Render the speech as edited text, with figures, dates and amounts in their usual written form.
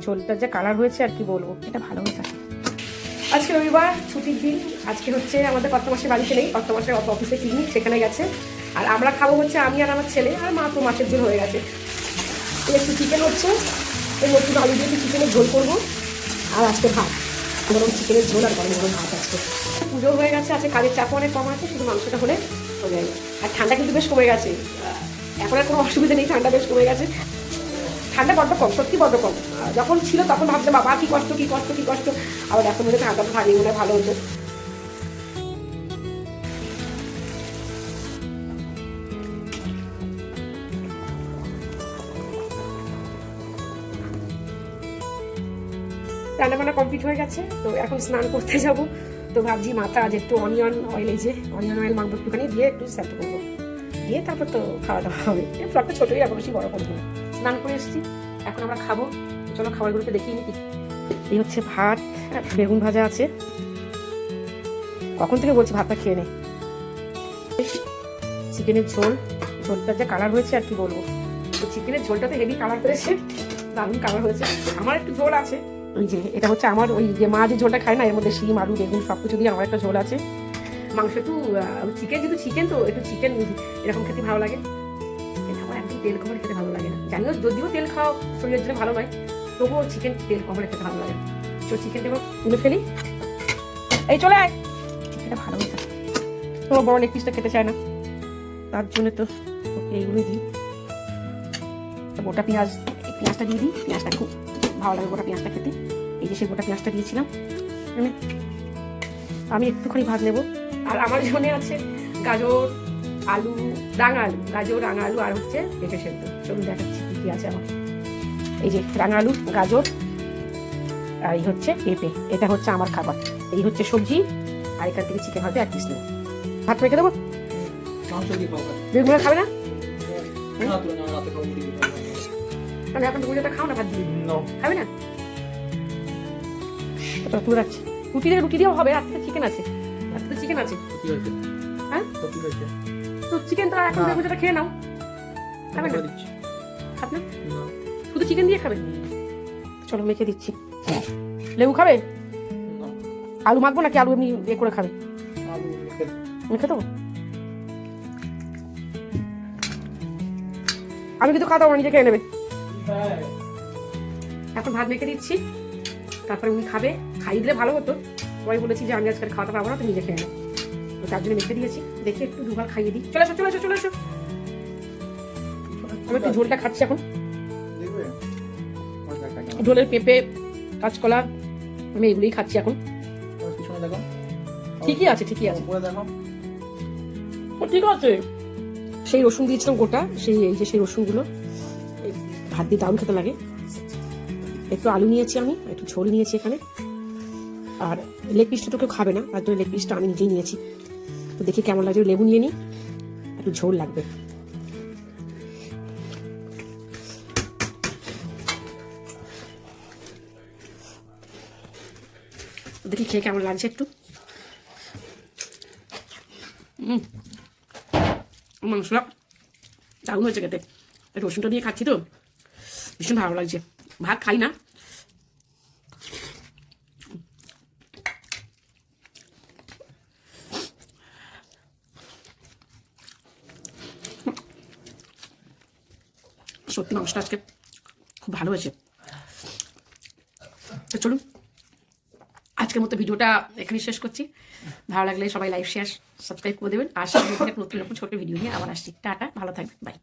ঝোলটা যে কালার হয়েছে আর কি বলবো, এটা ভালো হয়েছে। আজকে রবিবার, ছুটির দিন। আজকে হচ্ছে আমাদের কর্তামশাই বাড়িতে নেই, কর্তামশাই অফিসে ক্লিনিক, সেখানে গেছে। আর আমরা খাবো হচ্ছে আমি আর আমার ছেলে, আর মা তো মাছের ঝোল হয়ে গেছে। একটু চিকেন হচ্ছে, এই নতুন আলু দিয়ে একটু চিকেনের ঝোল করবো। আর আজকে ভাত, গরম চিকেনের ঝোল আর গরম গরম ভাত। আজকে পুজো হয়ে গেছে, আজকে কাজের চাপ অনেক কম আছে, শুধু মাংসটা হলে হয়ে যাবে। আর ঠান্ডা কিন্তু বেশ কমে গেছে, এখন আর কোনো অসুবিধা নেই, ঠান্ডা বেশ কমে গেছে। ঠান্ডা বড্ড কম, সত্যি বড্ড কম। যখন ছিল তখন ভাবতাম বাবা কি কষ্ট কি কষ্ট কি কষ্ট, আবার এখন মনে ঠান্ডাটা থাকলে মনে ভালো হতো। রান্নাবান্না কমপ্লিট হয়ে গেছে, তো এখন স্নান করতে যাব। তো ভাবছি মাথা আজ একটু অনিয়ন অয়েল, এই যে অনিয়ন অয়েল মাখবো একটুখানি, দিয়ে একটু স্যাট করবো, দিয়ে তারপর তো খাওয়া দাওয়া হবে। ফ্লগটা ছোটোই, এখন বেশি বড় করবো। স্নান করে এসেছি, এখন আমরা খাবো। চলো খাবারগুলোকে দেখিয়ে নিই। এই হচ্ছে ভাত, বেগুন ভাজা আছে। কখন থেকে বলছি ভাতটা খেয়ে নে। চিকেনের ঝোল, ঝোলটা যে কালার হয়েছে আর কি বলবো। তো চিকেনের ঝোলটা তো হেভি কালার হয়েছে, দারুণ কালার হয়েছে। আমার একটু ঝোল আছে, ওই যে এটা হচ্ছে আমার ওই যে মা যে ঝোলটা খায় না, এর মধ্যে শিম আলু বেগুন সব কিছু দিয়ে আমার একটা ঝোল আছে। মাংস একটু চিকেন, যেহেতু চিকেন তো একটু চিকেন এরকম খেতে ভালো লাগে। আমার একদম তেল কমারে খেতে ভালো লাগে না, জানিও যদিও তেল খাওয়া শরীরের জন্য ভালো নয়, তবুও চিকেন তেল কমারে খেতে ভালো লাগে। তো চিকেনটা এবার তুলে ফেলি। এই চলে আয়, চিকেনটা ভালো হয়েছে। তোমার বড় লেগ পিসটা খেতে চায় না, তার জন্য তো ওকে এইগুলোই দিই। গোটা পেঁয়াজ, পেঁয়াজটা দিয়ে দিই, পেঁয়াজটা খুব ভালো লাগে গোটা পেঁয়াজটা খেতে। এই যে সেই গোটা পেঁয়াজটা দিয়েছিলাম। আমি একটুখানি ভাত নেব। আর আমার জন্য আছে গাজর, আলু, রাঙা আলু, গাজর রাঙা আলু, আর হচ্ছে পেঁপে সেদ্ধ। চলুন দেখাচ্ছি কি কি আছে আমার। এই যে রাঙা আলু, গাজর, আর এই হচ্ছে পেঁপে, এটা হচ্ছে আমার খাবার। এই হচ্ছে সবজি, আর এখান থেকে চিকেন হয়তো এক পিস নেব। ভাত রেখে দেবো, বেগুন খাবে না? তাহলে এখন তুমি যেটা খাও না, ভাত দিয়ে খাবে না? তুলে রাখছি। রুটি দিয়েও হবে, আর চিকেন আছে, চিকেন আছে। হ্যাঁ তো চিকেন তো এখন বেগুন যেটা খেয়ে নাও, খাবে না? খাবে না, শুধু চিকেন দিয়ে খাবে। চলো মেখে দিচ্ছি। লেবু খাবে? আলু মাখবো নাকি আলু এমনি এ করে খাবে? মেখে দেবো। আমি কিন্তু খাওয়া দাওয়া নিজে খেয়ে নেবে। এখন ভাত মেখে দিচ্ছি, তারপরে উনি খাবে। খাইয়ে দিলে ভালো হতো, সবাই বলেছি যে আমি আজকাল খাওয়াতে পারবো না, তো নিজে খেয়ে নেবে, তো তার জন্য মেখে দিয়েছি। দেখি একটু দুবার খাইয়ে দিই। চলে আসো চলে আসো চলে আসো। আমি একটু ঝোলটা খাচ্ছি এখন। ঝোলের পেঁপে, কাঁচকলা, আমি এগুলোই খাচ্ছি এখন। ঠিকই আছে, ঠিকই আছে, ঠিক আছে। সেই রসুন দিয়েছিলাম গোটা, সেই এই যে সেই রসুনগুলো ভাত দিয়ে দারুণ খেতে লাগে। একটু আলু নিয়েছি আমি, একটু ঝোল নিয়েছি এখানে। আর লেগ পিসটা তো কেউ খাবে না, তার জন্য লেগ পিসটা আমি নিজেই নিয়েছি। তো দেখি কেমন লাগছে। লেবু নিয়ে নিই, একটু ঝোল লাগবে। দেখি খেয়ে কেমন লাগছে একটু। মাংসটা দারুণ হয়েছে খেতে, রসুনটা দিয়ে খাচ্ছি তো ভীষণ ভালো লাগছে। ভাত খাই না, সত্যি মাংসটা আজকে খুব ভালো হয়েছে। তো চলুন আজকের মতো ভিডিওটা এখানে শেষ করছি। ভালো লাগলে সবাই লাইক শেয়ার সাবস্ক্রাইব করে দেবেন। আর সামনে নতুন ছোট ভিডিও নিয়ে আবার আসছি। টাটা, ভালো থাকবেন, বাই।